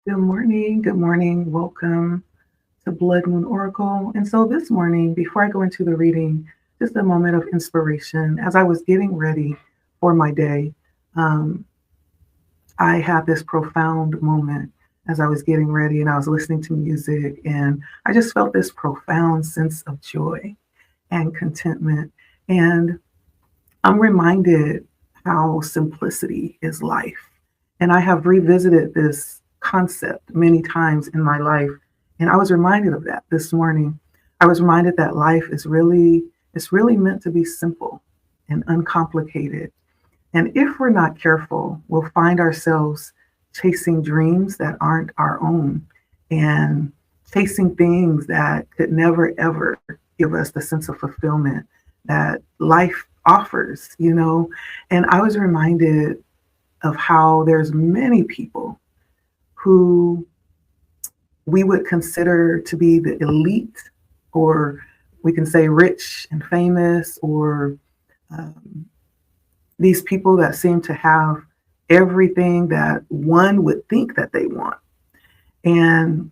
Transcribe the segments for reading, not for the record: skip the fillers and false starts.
Good morning. Good morning. Welcome to Blood Moon Oracle. And so this morning, before I go into the reading, just a moment of inspiration. As I was getting ready for my day, um, I had this profound moment as I was getting ready and I was listening to music, and I just felt this profound sense of joy and contentment. And I'm reminded how simplicity is life. And I have revisited this concept many times in my life. And I was reminded of that this morning. I was reminded that life is really, it's really meant to be simple and uncomplicated. And if we're not careful, we'll find ourselves chasing dreams that aren't our own and chasing things that could never, ever give us the sense of fulfillment that life offers. And I was reminded of how there's many people who we would consider to be the elite, or we can say rich and famous, or um, these people that seem to have everything that one would think that they want. And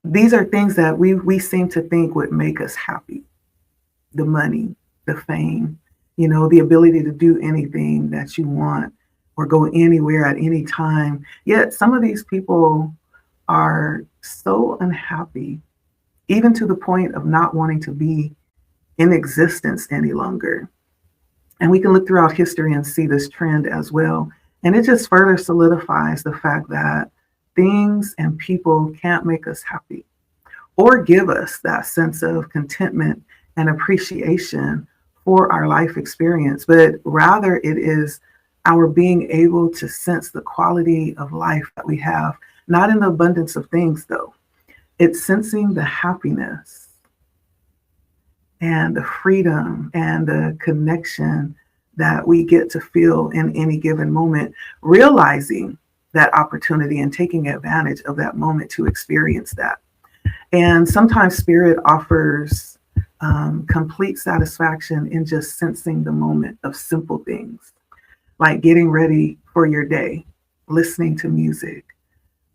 these are things that we seem to think would make us happy: the money, the fame, the ability to do anything that you want or go anywhere at any time. Yet some of these people are so unhappy, even to the point of not wanting to be in existence any longer. And we can look throughout history and see this trend as well. And it just further solidifies the fact that things and people can't make us happy or give us that sense of contentment and appreciation for our life experience, but rather it is our being able to sense the quality of life that we have, not in the abundance of things, though. It's sensing the happiness and the freedom and the connection that we get to feel in any given moment, realizing that opportunity and taking advantage of that moment to experience that. And sometimes spirit offers complete satisfaction in just sensing the moment of simple things, like getting ready for your day, listening to music,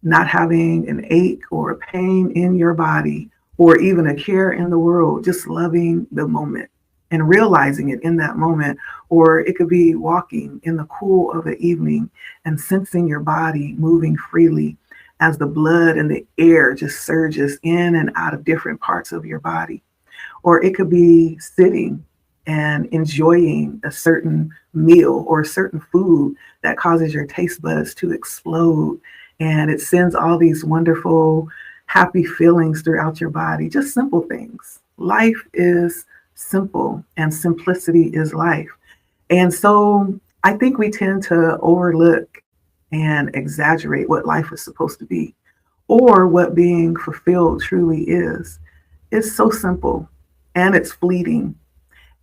not having an ache or a pain in your body or even a care in the world, just loving the moment and realizing it in that moment. Or it could be walking in the cool of the evening and sensing your body moving freely as the blood and the air just surges in and out of different parts of your body. Or it could be sitting and enjoying a certain meal or a certain food that causes your taste buds to explode. And it sends all these wonderful, happy feelings throughout your body. Just simple things. Life is simple, and simplicity is life. And so I think we tend to overlook and exaggerate what life is supposed to be, or what being fulfilled truly is. It's so simple, and it's fleeting,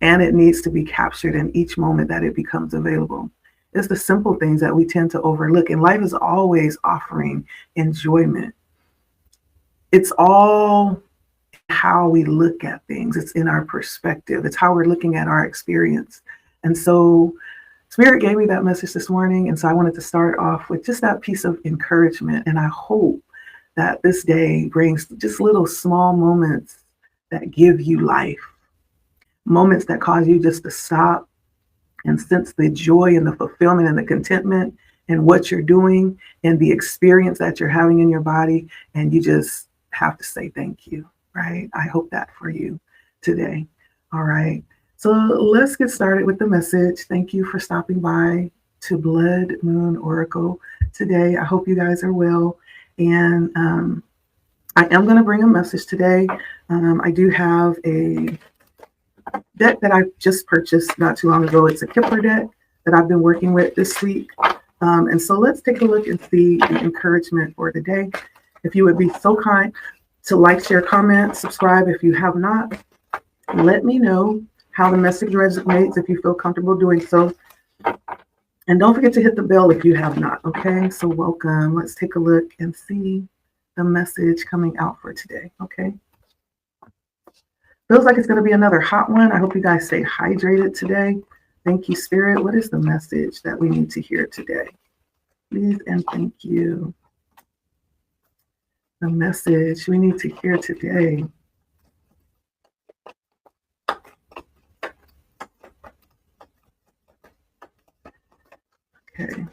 and it needs to be captured in each moment that it becomes available. It's the simple things that we tend to overlook, and life is always offering enjoyment. It's all how we look at things, it's in our perspective, it's how we're looking at our experience. And so, Spirit gave me that message this morning, and so I wanted to start off with just that piece of encouragement. And I hope that this day brings just little small moments that give you life, moments that cause you just to stop and sense the joy and the fulfillment and the contentment in what you're doing and the experience that you're having in your body. And you just have to say thank you, right? I hope that for you today. All right. So let's get started with the message. Thank you for stopping by to Blood Moon Oracle today. I hope you guys are well. And I am going to bring a message today. I do have a deck that I just purchased not too long ago. It's a Kipler deck that I've been working with this week. And so let's take a look and see the encouragement for the day. If you would be so kind to like, share, comment, subscribe if you have not. Let me know how the message resonates if you feel comfortable doing so. And don't forget to hit the bell if you have not. Okay, so welcome. Let's take a look and see the message coming out for today. Okay. Feels like it's going to be another hot one. I hope you guys stay hydrated today. Thank you, Spirit. What is the message that we need to hear today? Please and thank you. The message we need to hear today. Okay.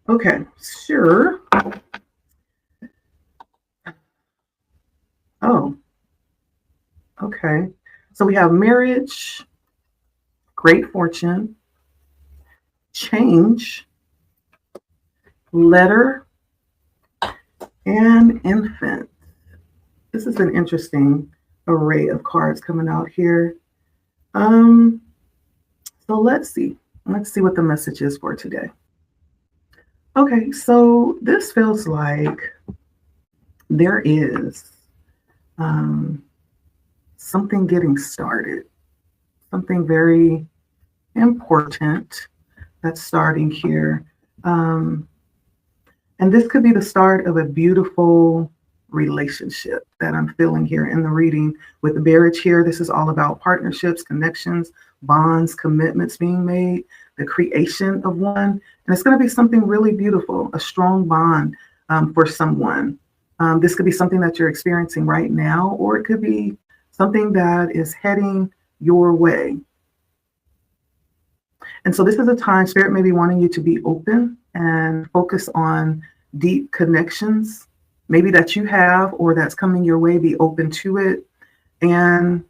Okay, sure. Oh, okay. So we have marriage, great fortune, change, letter, and infant. This is an interesting array of cards coming out here. Um, so let's see. Let's see what the message is for today. Okay, so this feels like there is um, something getting started, something very important that's starting here. Um, and this could be the start of a beautiful relationship that I'm feeling here in the reading with the marriage here. This is all about partnerships, connections, bonds, commitments being made, the creation of one. And it's going to be something really beautiful, a strong bond for someone. This could be something that you're experiencing right now, or it could be something that is heading your way. And so this is a time Spirit may be wanting you to be open and focus on deep connections, maybe that you have or that's coming your way. Be open to it. And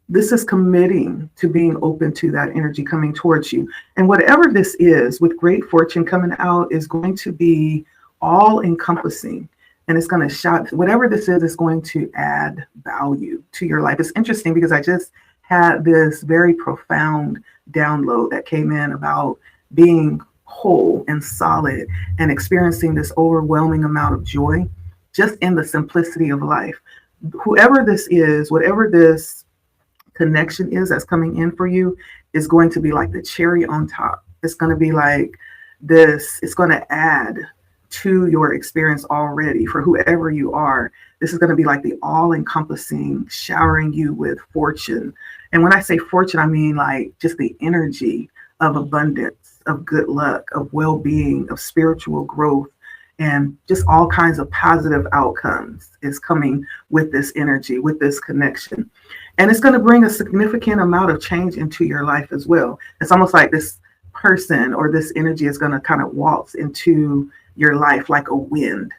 this is committing to being open to that energy coming towards you. And whatever this is, with great fortune coming out, is going to be all encompassing. And it's going to shout, whatever this is going to add value to your life. It's interesting because I just had this very profound download that came in about being whole and solid and experiencing this overwhelming amount of joy just in the simplicity of life. Whoever this is, whatever this connection is that's coming in for you, is going to be like the cherry on top. It's going to be like this, it's going to add to your experience already for whoever you are. This is going to be like the all-encompassing, showering you with fortune. And when I say fortune, I mean like just the energy of abundance, of good luck, of well-being, of spiritual growth, and just all kinds of positive outcomes is coming with this energy, with this connection. And it's going to bring a significant amount of change into your life as well. It's almost like this person or this energy is going to kind of waltz into your life like a wind.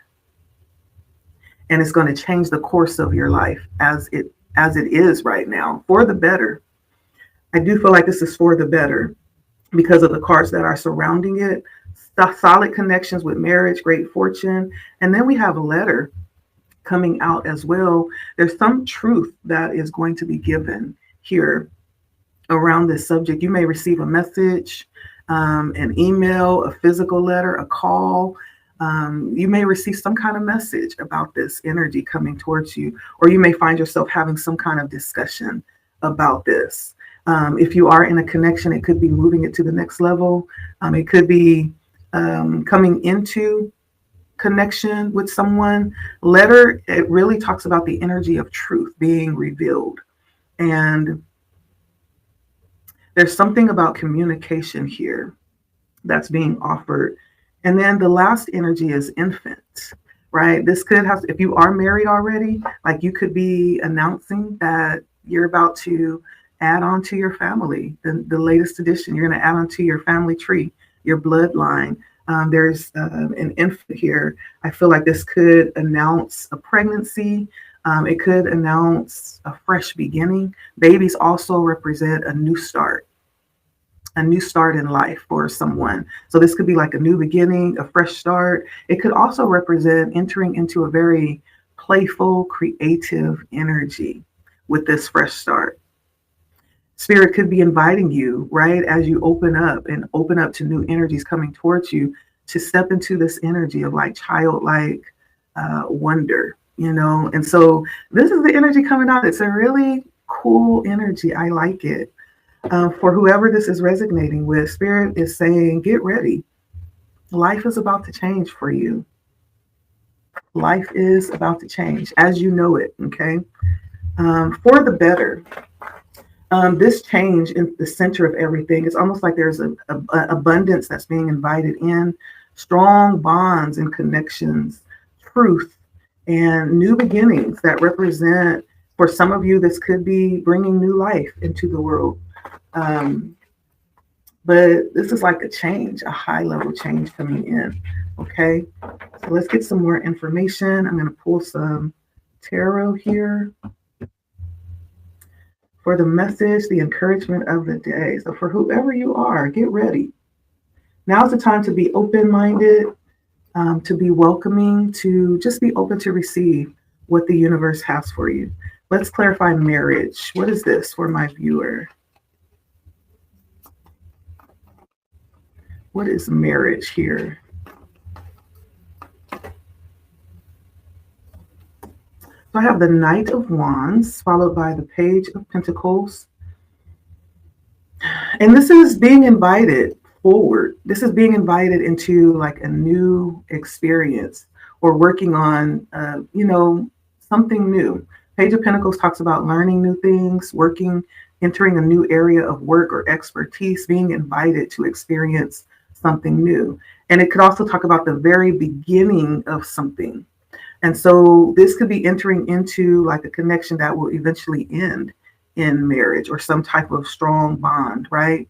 And it's going to change the course of your life as it is right now, for the better. I do feel like this is for the better because of the cards that are surrounding it. Solid connections with marriage, great fortune. And then we have a letter coming out as well. There's some truth that is going to be given here around this subject. You may receive a message, an email, a physical letter, a call. You may receive some kind of message about this energy coming towards you, or you may find yourself having some kind of discussion about this. If you are in a connection, it could be moving it to the next level. It could be coming into connection with someone. Letter, it really talks about the energy of truth being revealed. And there's something about communication here that's being offered. And then the last energy is infant, right? This could have, if you are married already, like you could be announcing that you're about to add on to your family, the latest addition. You're going to add on to your family tree, your bloodline. There's an infant here. I feel like this could announce a pregnancy. It could announce a fresh beginning. Babies also represent a new start in life for someone. So this could be like a new beginning, a fresh start. It could also represent entering into a very playful, creative energy with this fresh start. Spirit could be inviting you, right, as you open up to new energies coming towards you, to step into this energy of like childlike wonder, you know. And so this is the energy coming out. It's a really cool energy. I like it. For whoever this is resonating with, Spirit is saying, get ready. Life is about to change for you. Life is about to change as you know it, okay? For the better. This change in the center of everything, it's almost like there's a abundance that's being invited in, strong bonds and connections, truth, and new beginnings that represent, for some of you, this could be bringing new life into the world. Um, but this is like a change, a high level change coming in. Okay, so let's get some more information. I'm going to pull some tarot here for the message, the encouragement of the day. So for whoever you are, get ready. Now's the time to be open-minded, to be welcoming, to just be open to receive what the universe has for you. Let's clarify marriage. What is this for my viewer? What is marriage here? So I have the Knight of Wands followed by the Page of Pentacles. And this is being invited forward. This is being invited into like a new experience or working on, something new. Page of Pentacles talks about learning new things, working, entering a new area of work or expertise, being invited to experience something new. And it could also talk about the very beginning of something. And so this could be entering into like a connection that will eventually end in marriage or some type of strong bond, right?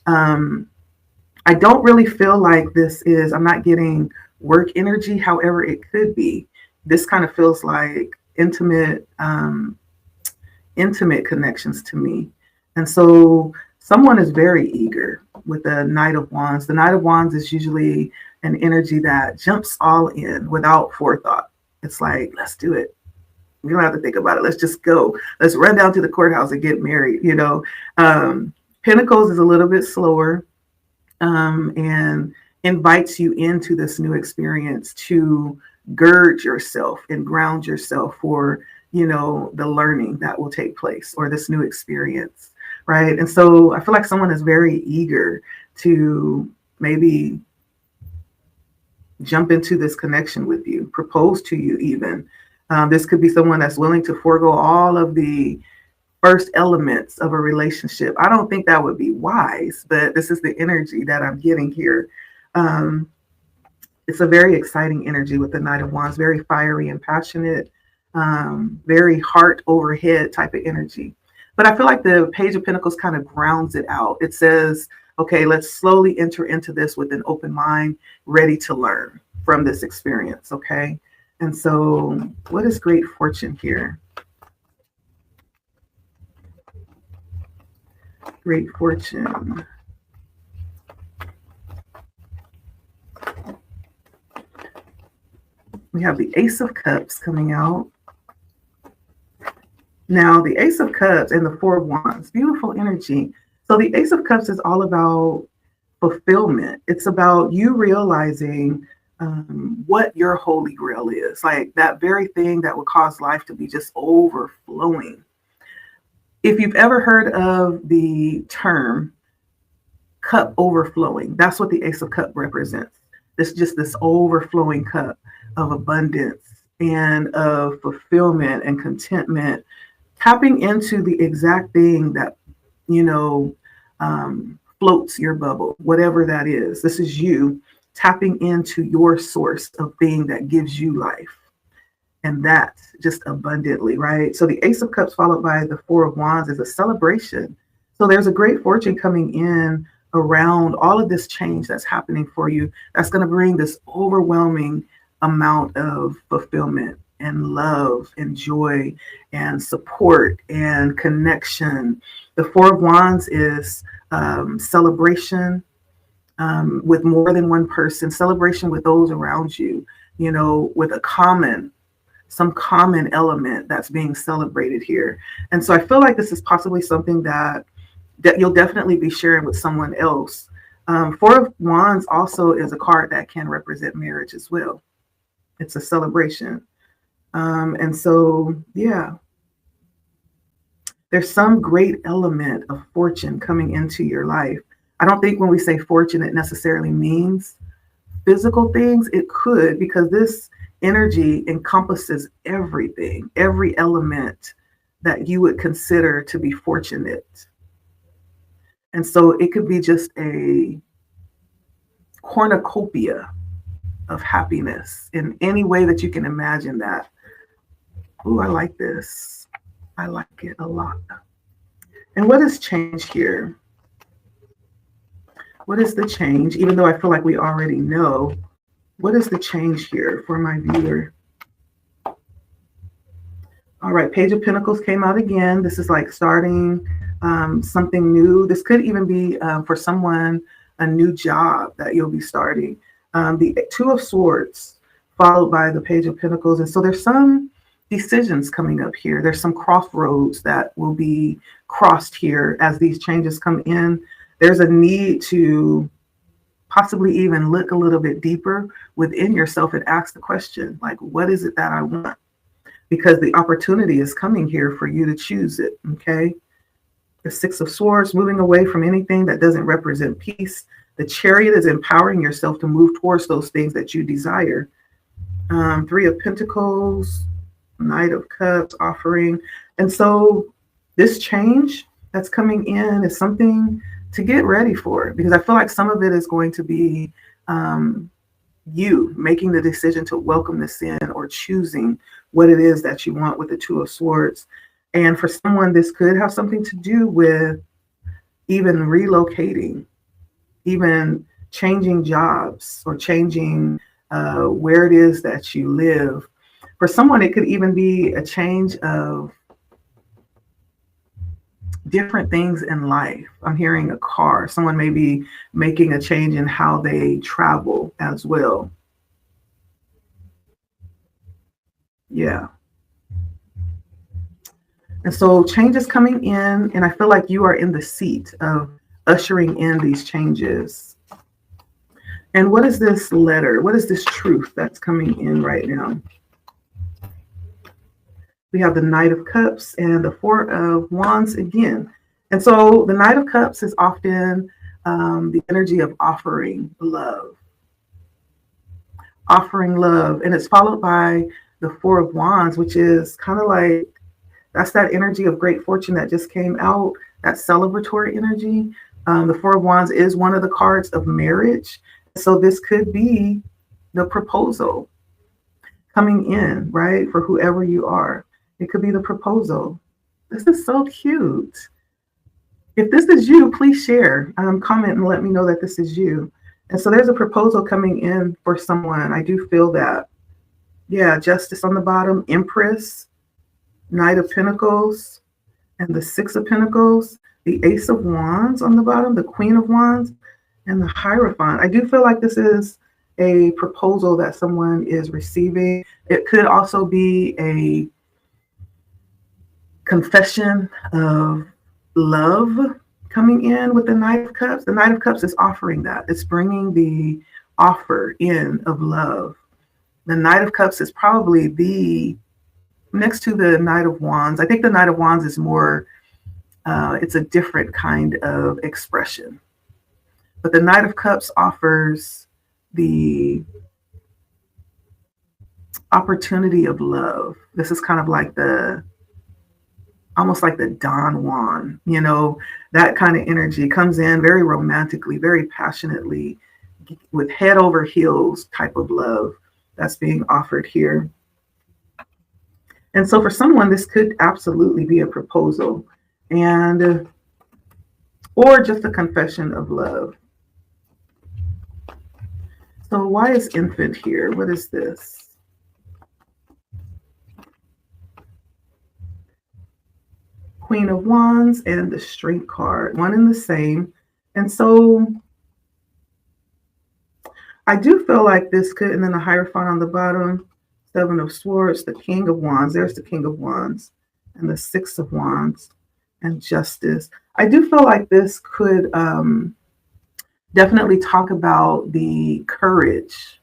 I don't really feel like I'm not getting work energy. However, it could be. This kind of feels like intimate connections to me. And so someone is very eager with the Knight of Wands. The Knight of Wands is usually an energy that jumps all in without forethought. It's like, let's do it. We don't have to think about it. Let's just go. Let's run down to the courthouse and get married. Pentacles is a little bit slower, and invites you into this new experience to gird yourself and ground yourself for, the learning that will take place or this new experience, right? And so I feel like someone is very eager to maybe jump into this connection with you, propose to you even. This could be someone that's willing to forego all of the first elements of a relationship. I don't think that would be wise, but this is the energy that I'm getting here. It's a very exciting energy with the Knight of Wands, very fiery and passionate, very heart over head type of energy. But I feel like the Page of Pentacles kind of grounds it out. It says, okay, let's slowly enter into this with an open mind, ready to learn from this experience, okay? And so what is great fortune here? Great fortune. We have the Ace of Cups coming out. Now, the Ace of Cups and the Four of Wands, beautiful energy. So the Ace of Cups is all about fulfillment. It's about you realizing what your holy grail is, like that very thing that would cause life to be just overflowing. If you've ever heard of the term cup overflowing, that's what the Ace of Cups represents. It's just this overflowing cup of abundance and of fulfillment and contentment, tapping into the exact thing that, floats your bubble, whatever that is. This is you tapping into your source of being that gives you life. And that just abundantly, right? So the Ace of Cups followed by the Four of Wands is a celebration. So there's a great fortune coming in around all of this change that's happening for you. That's going to bring this overwhelming amount of fulfillment and love and joy and support and connection. The Four of Wands is celebration with more than one person, celebration with those around you, with some common element that's being celebrated here. And so I feel like this is possibly something that you'll definitely be sharing with someone else. Four of Wands also is a card that can represent marriage as well. It's a celebration. And so, yeah, there's some great element of fortune coming into your life. I don't think when we say fortune, it necessarily means physical things. It could, because this energy encompasses everything, every element that you would consider to be fortunate. And so it could be just a cornucopia of happiness in any way that you can imagine that. Ooh, I like this. I like it a lot. And what has changed here? What is the change? Even though I feel like we already know, what is the change here for my viewer? All right, Page of Pentacles came out again. This is like starting something new. This could even be for someone a new job that you'll be starting. The Two of Swords followed by the Page of Pentacles. And so there's some decisions coming up here. There's some crossroads that will be crossed here as these changes come in. There's a need to possibly even look a little bit deeper within yourself and ask the question, like, what is it that I want? Because the opportunity is coming here for you to choose it, okay? The Six of Swords, moving away from anything that doesn't represent peace. The Chariot is empowering yourself to move towards those things that you desire. Three of Pentacles, Knight of Cups, offering. And so this change that's coming in is something to get ready for, because I feel like some of it is going to be you making the decision to welcome this in or choosing what it is that you want with the Two of Swords. And for someone, this could have something to do with even relocating, even changing jobs or changing where it is that you live. For someone, it could even be a change of different things in life. I'm hearing a car. Someone may be making a change in how they travel as well. Yeah. And so change is coming in, and I feel like you are in the seat of ushering in these changes. And what is this letter? What is this truth that's coming in right now? We have the Knight of Cups and the Four of Wands again. And so the Knight of Cups is often the energy of offering love. Offering love. And it's followed by the Four of Wands, which is kind of like, that's that energy of great fortune that just came out, that celebratory energy. The Four of Wands is one of the cards of marriage. So this could be the proposal coming in, right? For whoever you are. It could be the proposal. This is so cute. If this is you, please share, comment and let me know that this is you. And so there's a proposal coming in for someone. I do feel that. Yeah, Justice on the bottom, Empress, Knight of Pentacles, and the Six of Pentacles, the Ace of Wands on the bottom, the Queen of Wands, and the Hierophant. I do feel like this is a proposal that someone is receiving. It could also be a confession of love coming in with the Knight of Cups. The Knight of Cups is offering that. It's bringing the offer in of love. The Knight of Cups is probably the next to the Knight of Wands. I think the Knight of Wands is more, it's a different kind of expression. But the Knight of Cups offers the opportunity of love. This is kind of like almost like the Don Juan, you know, that kind of energy comes in very romantically, very passionately, with head over heels type of love that's being offered here. And so for someone, this could absolutely be a proposal, and or just a confession of love. So why is Infant here? What is this? Queen of Wands and the Strength card, one and the same. And so I do feel like this could, and then the Hierophant on the bottom, Seven of Swords, the King of Wands. There's the King of Wands and the Six of Wands and Justice. I do feel like this could definitely talk about the courage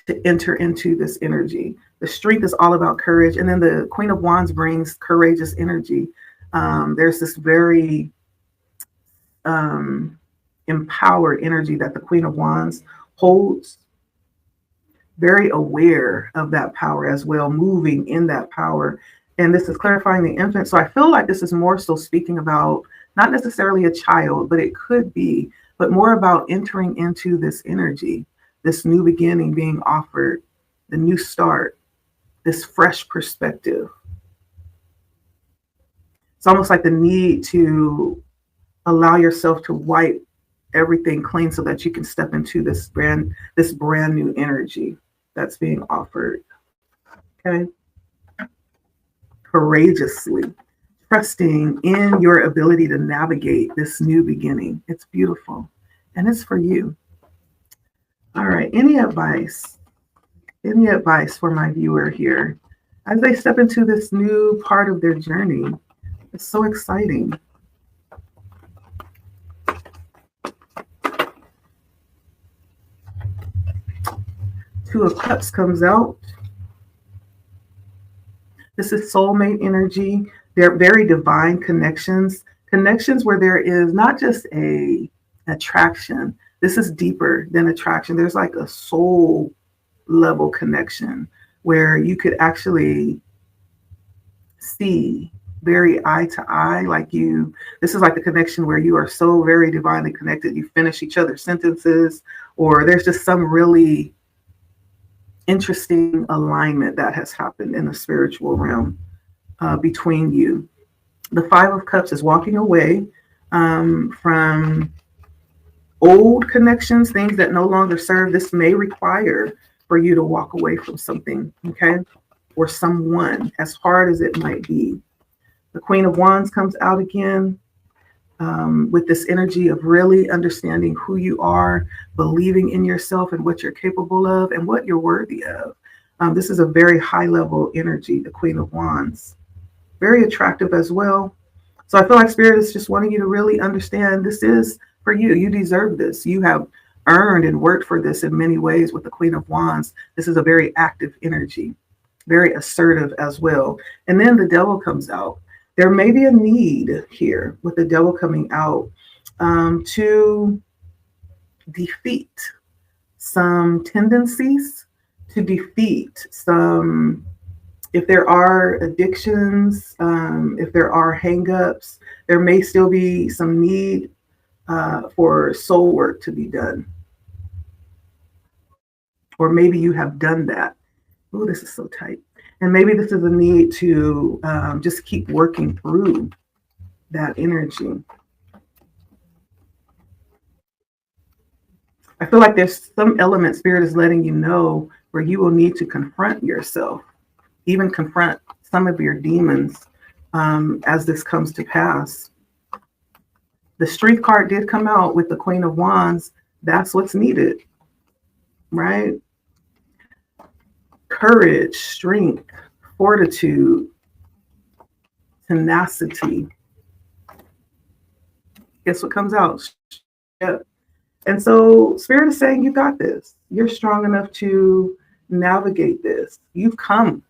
to enter into this energy. The Strength is all about courage. And then the Queen of Wands brings courageous energy. There's this very empowered energy that the Queen of Wands holds. Very aware of that power as well, moving in that power. And this is clarifying the infant. So I feel like this is more so speaking about not necessarily a child, but it could be, but more about entering into this energy, this new beginning being offered, the new start, this fresh perspective. It's almost like the need to allow yourself to wipe everything clean so that you can step into this brand new energy that's being offered. Okay. Courageously trusting in your ability to navigate this new beginning. It's beautiful and it's for you. All right. Any advice? Any advice for my viewer here as they step into this new part of their journey? It's so exciting. Two of Cups comes out. This is soulmate energy. They're very divine connections, connections where there is not just a attraction. This is deeper than attraction. There's like a soul level connection where you could actually see very eye to eye, like you, this is like the connection where you are so very divinely connected, you finish each other's sentences, or there's just some really interesting alignment that has happened in the spiritual realm between you. The Five of Cups is walking away from old connections, things that no longer serve. This may require for you to walk away from something, okay, or someone, as hard as it might be. The Queen of Wands comes out again. With this energy of really understanding who you are, believing in yourself and what you're capable of and what you're worthy of. This is a very high level energy, the Queen of Wands. Very attractive as well. So I feel like Spirit is just wanting you to really understand this is for you. You deserve this. You have earned and worked for this in many ways with the Queen of Wands. This is a very active energy, very assertive as well. And then the Devil comes out. There may be a need here with the Devil coming out to defeat some tendencies, to defeat some, if there are addictions, if there are hangups, there may still be some need for soul work to be done. Or maybe you have done that. Oh, this is so tight. And maybe this is a need to just keep working through that energy. I feel like there's some element Spirit is letting you know where you will need to confront yourself, even confront some of your demons as this comes to pass. The Strength card did come out with the Queen of Wands. That's what's needed, right? Courage, strength, fortitude, tenacity. Guess what comes out? Yeah. And so Spirit is saying, you got this. You're strong enough to navigate this. You've come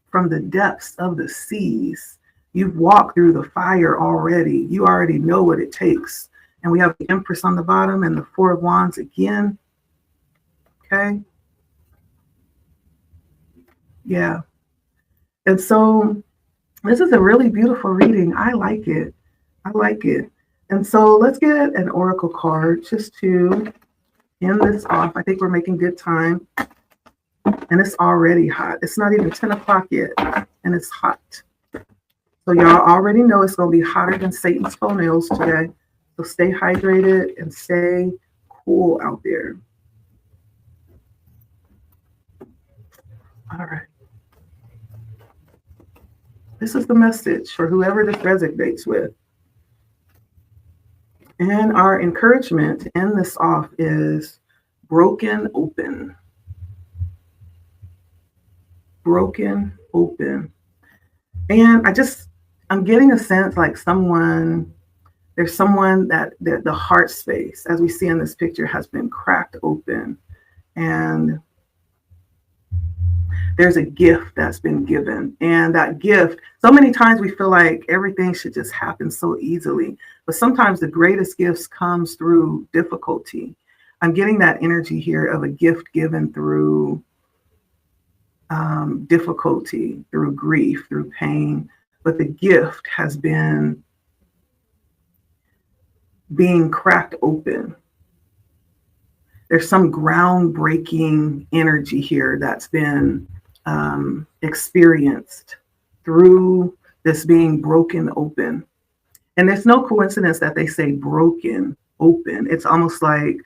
from the depths of the seas. You've walked through the fire already. You already know what it takes. And we have the Empress on the bottom and the Four of Wands again. Okay. Yeah. And so this is a really beautiful reading. I like it. I like it. And so let's get an oracle card just to end this off. I think we're making good time. And it's already hot. It's not even 10 o'clock yet. And it's hot. So y'all already know it's going to be hotter than Satan's toenails today. So stay hydrated and stay cool out there. All right. This is the message for whoever this resonates with. And our encouragement to end this off is broken open. Broken open. And I'm getting a sense like there's someone that the heart space, as we see in this picture, has been cracked open. And there's a gift that's been given. And that gift, so many times we feel like everything should just happen so easily. But sometimes the greatest gifts comes through difficulty. I'm getting that energy here of a gift given through difficulty, through grief, through pain, but the gift has been being cracked open. There's some groundbreaking energy here that's been experienced through this being broken open. And there's no coincidence that they say broken open. It's almost like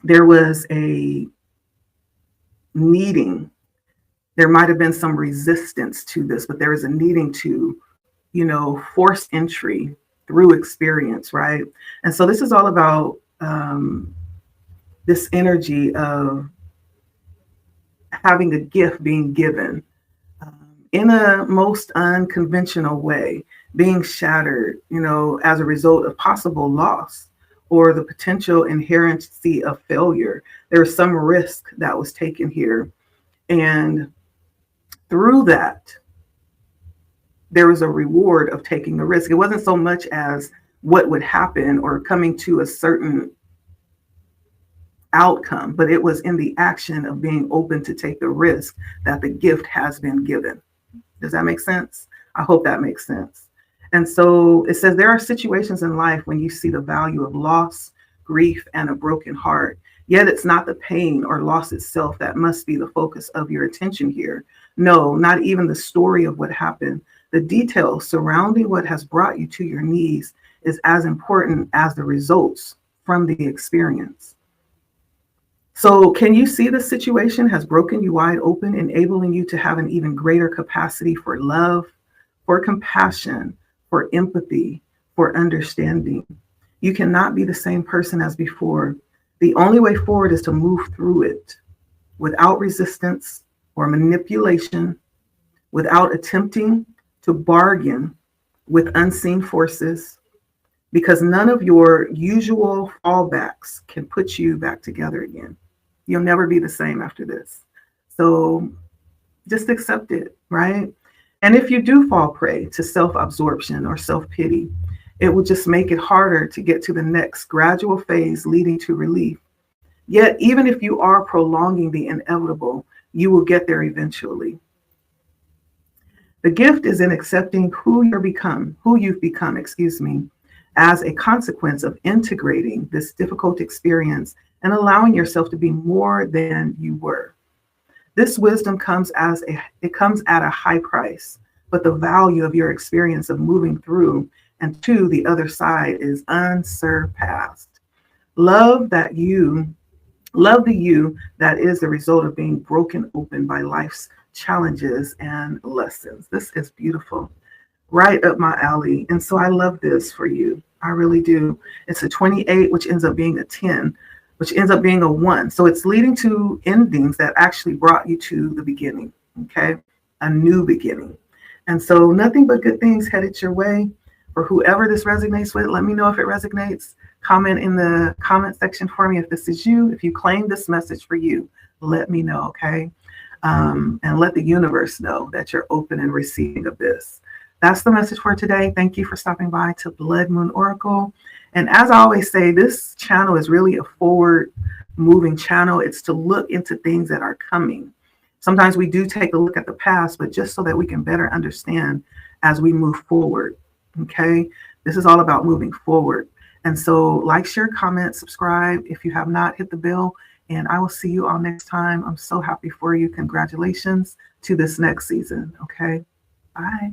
there was a needing. There might have been some resistance to this, but there is a needing to, force entry through experience, right? And so this is all about this energy of having a gift being given in a most unconventional way, being shattered, as a result of possible loss or the potential inherency of failure. There was some risk that was taken here. And through that, there was a reward of taking the risk. It wasn't so much as what would happen or coming to a certain outcome, but it was in the action of being open to take the risk that the gift has been given. Does that make sense? I hope that makes sense. And so it says there are situations in life when you see the value of loss, grief, and a broken heart. Yet it's not the pain or loss itself that must be the focus of your attention here. No, not even the story of what happened. The details surrounding what has brought you to your knees is as important as the results from the experience. So can you see the situation has broken you wide open, enabling you to have an even greater capacity for love, for compassion, for empathy, for understanding? You cannot be the same person as before. The only way forward is to move through it without resistance or manipulation, without attempting to bargain with unseen forces, because none of your usual fallbacks can put you back together again. You'll never be the same after this. So just accept it, right? And if you do fall prey to self-absorption or self-pity, it will just make it harder to get to the next gradual phase leading to relief. Yet, even if you are prolonging the inevitable, you will get there eventually. The gift is in accepting who you've become, as a consequence of integrating this difficult experience and allowing yourself to be more than you were. This wisdom comes at a high price, but the value of your experience of moving through and to the other side is unsurpassed. Love the you that is the result of being broken open by life's challenges and lessons. This is beautiful, right up my alley. And so I love this for you. I really do. It's a 28, which ends up being a 10, which ends up being a 1. So it's leading to endings that actually brought you to the beginning, okay? A new beginning. And so nothing but good things headed your way. For whoever this resonates with, let me know if it resonates. Comment in the comment section for me if this is you. If you claim this message for you, let me know, okay? And let the universe know that you're open and receiving of this. That's the message for today. Thank you for stopping by to Blood Moon Oracle. And as I always say, this channel is really a forward moving channel. It's to look into things that are coming. Sometimes we do take a look at the past, but just so that we can better understand as we move forward. Okay. This is all about moving forward. And so like, share, comment, subscribe. If you have not, hit the bell, and I will see you all next time. I'm so happy for you. Congratulations to this next season. Okay. Bye.